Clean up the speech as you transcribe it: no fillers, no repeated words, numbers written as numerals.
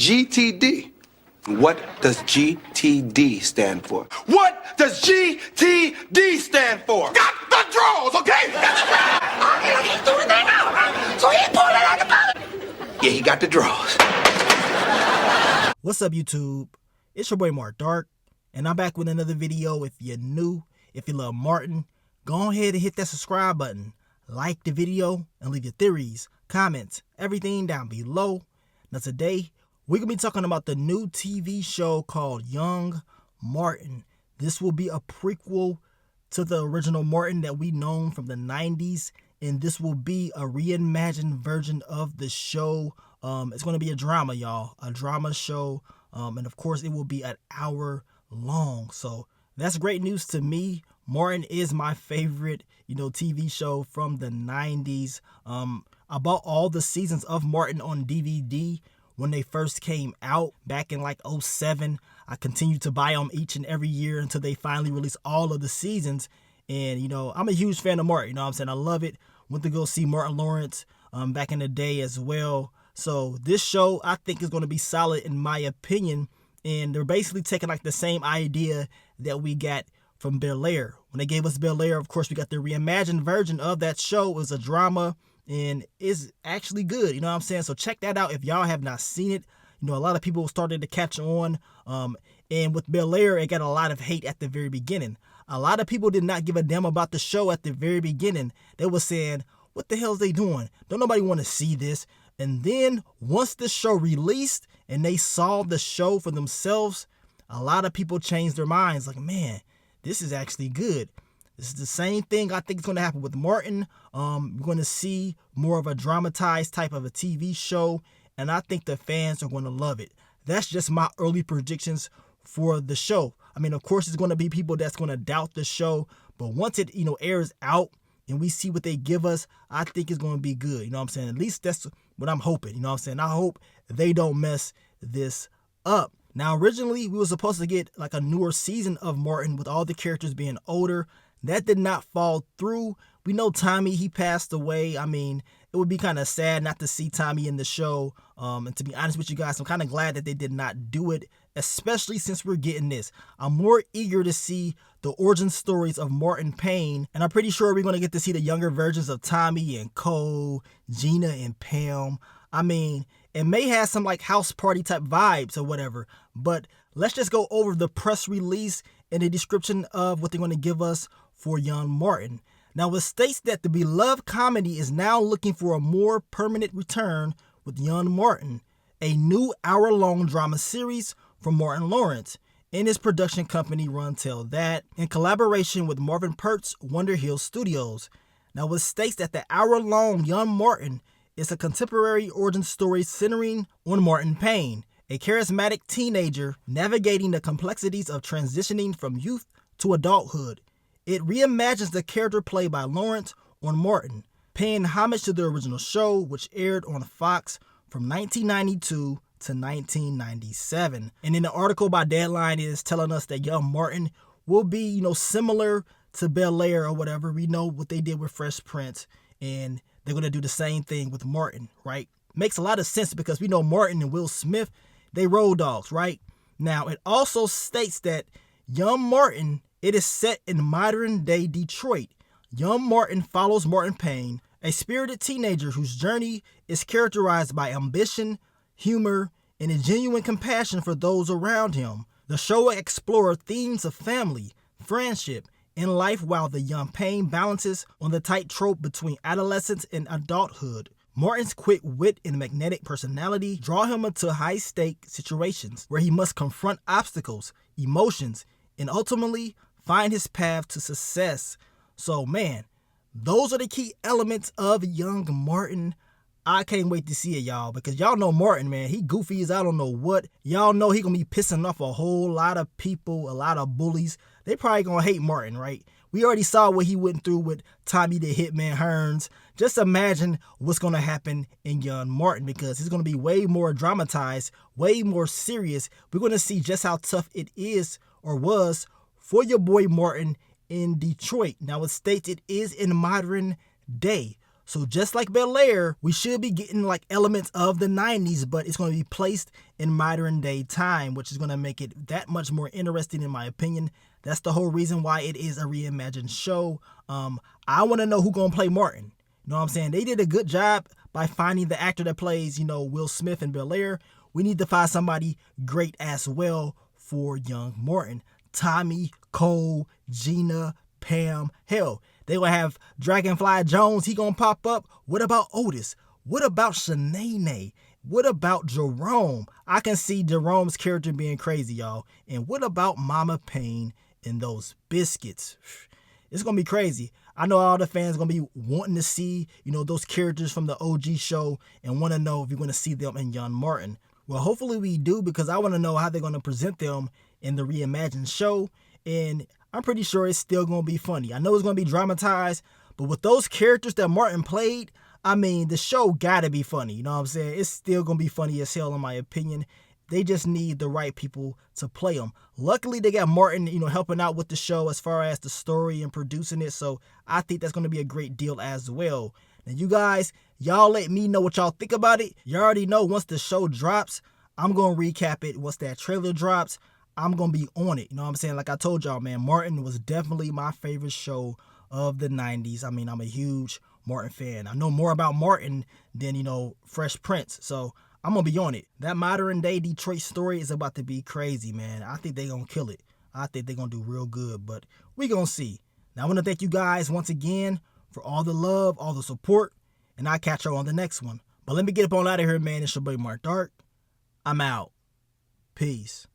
GTD. What does GTD stand for? What does GTD stand for? Got the draws, okay? He's doing that now, huh? So he pulled it like a pilot. Yeah, he got the draws. What's up, YouTube? It's your boy Mark Dark, and I'm back with another video. If you're new, if you love Martin, go ahead and hit that subscribe button, like the video, and leave your theories, comments, everything down below. Now today, we're going to be talking about the new TV show called Young Martin. This will be a prequel to the original Martin that we known from the 90s, and this will be a reimagined version of the show. It's going to be a drama, y'all, a drama show, and of course, it will be an hour long. So that's great news to me. Martin is my favorite, TV show from the 90s. I bought all the seasons of Martin on DVD when they first came out back in like 2007. I continued to buy them each and every year until they finally released all of the seasons. And, I'm a huge fan of Martin. You know what I'm saying? I love it. Went to go see Martin Lawrence back in the day as well. So this show, I think, is going to be solid in my opinion. And they're basically taking like the same idea that we got from Bel-Air. When they gave us Bel-Air, of course, we got the reimagined version of that show. It was a drama and it's actually good. You know what I'm saying? So check that out if y'all have not seen it. A lot of people started to catch on. And with Bel-Air, it got a lot of hate at the very beginning. A lot of people did not give a damn about the show at the very beginning. They were saying, what the hell is they doing? Don't nobody want to see this. And then once the show released and they saw the show for themselves, a lot of people changed their minds. Like, man, this is actually good. This is the same thing I think is going to happen with Martin. We're going to see more of a dramatized type of a TV show. And I think the fans are going to love it. That's just my early predictions for the show. I mean, of course, there's going to be people that's going to doubt the show. But once it, airs out and we see what they give us, I think it's going to be good. You know what I'm saying? At least that's what I'm hoping. You know what I'm saying? I hope they don't mess this up. Now, originally, we were supposed to get like a newer season of Martin with all the characters being older. That did not fall through. We know Tommy, he passed away. I mean, it would be kind of sad not to see Tommy in the show. And to be honest with you guys, I'm kind of glad that they did not do it, especially since we're getting this. I'm more eager to see the origin stories of Martin Payne. And I'm pretty sure we're going to get to see the younger versions of Tommy and Cole, Gina and Pam. I mean, it may have some like house party type vibes or whatever, but let's just go over the press release and the description of what they're going to give us for Young Martin. Now, it states that the beloved comedy is now looking for a more permanent return with Young Martin, a new hour-long drama series from Martin Lawrence and his production company Run Tell That, in collaboration with Marvin Pert's Wonder Hill Studios. Now, it states that the hour-long Young Martin is a contemporary origin story centering on Martin Payne, a charismatic teenager navigating the complexities of transitioning from youth to adulthood. It reimagines the character played by Lawrence on Martin, paying homage to the original show, which aired on Fox from 1992 to 1997. And in the article by Deadline is telling us that Young Martin will be, similar to Bel-Air or whatever. We know what they did with Fresh Prince, and they're going to do the same thing with Martin, right? Makes a lot of sense because we know Martin and Will Smith, they road dogs, right? Now, it also states that Young Martin, it is set in modern-day Detroit. Young Martin follows Martin Payne, a spirited teenager whose journey is characterized by ambition, humor, and a genuine compassion for those around him. The show will explore themes of family, friendship, and life while the young Payne balances on the tightrope between adolescence and adulthood. Martin's quick wit and magnetic personality draw him into high-stake situations where he must confront obstacles, emotions, and ultimately find his path to success. So, man, those are the key elements of Young Martin. I can't wait to see it, y'all, because y'all know Martin, man. He goofy as I don't know what. Y'all know he gonna be pissing off a whole lot of people, a lot of bullies. They probably gonna hate Martin, right? We already saw what he went through with Tommy the Hitman Hearns. Just imagine what's gonna happen in Young Martin, because it's gonna be way more dramatized, way more serious. We're gonna see just how tough it is or was for your boy Martin in Detroit. Now, it states it is in modern day. So just like Bel-Air, we should be getting like elements of the 90s, but it's going to be placed in modern day time, which is going to make it that much more interesting in my opinion. That's the whole reason why it is a reimagined show. I want to know who's going to play Martin. You know what I'm saying? They did a good job by finding the actor that plays, Will Smith in Bel-Air. We need to find somebody great as well for young Martin. Tommy, Cole, Gina, Pam, hell, they will have Dragonfly Jones. He gonna pop up. What about Otis? What about Shanae? What about Jerome? I can see Jerome's character being crazy, y'all. And what about Mama Payne and those biscuits? It's gonna be crazy. I know all the fans gonna be wanting to see, those characters from the OG show and want to know if you're gonna see them in Young Martin. Well, hopefully we do, because I want to know how they're gonna present them in the reimagined show. And I'm pretty sure it's still going to be funny. I know it's going to be dramatized, but with those characters that Martin played, I mean, the show got to be funny. You know what I'm saying? It's still going to be funny as hell, in my opinion. They just need the right people to play them. Luckily, they got Martin, helping out with the show as far as the story and producing it. So I think that's going to be a great deal as well. Now, you guys, y'all let me know what y'all think about it. You already know once the show drops, I'm going to recap it. Once that trailer drops, I'm going to be on it. You know what I'm saying? Like I told y'all, man, Martin was definitely my favorite show of the 90s. I mean, I'm a huge Martin fan. I know more about Martin than, Fresh Prince. So I'm going to be on it. That modern day Detroit story is about to be crazy, man. I think they're going to kill it. I think they're going to do real good, but we going to see. Now, I want to thank you guys once again for all the love, all the support, and I'll catch y'all on the next one. But let me get up on out of here, man. It's your boy Mark Dark. I'm out. Peace.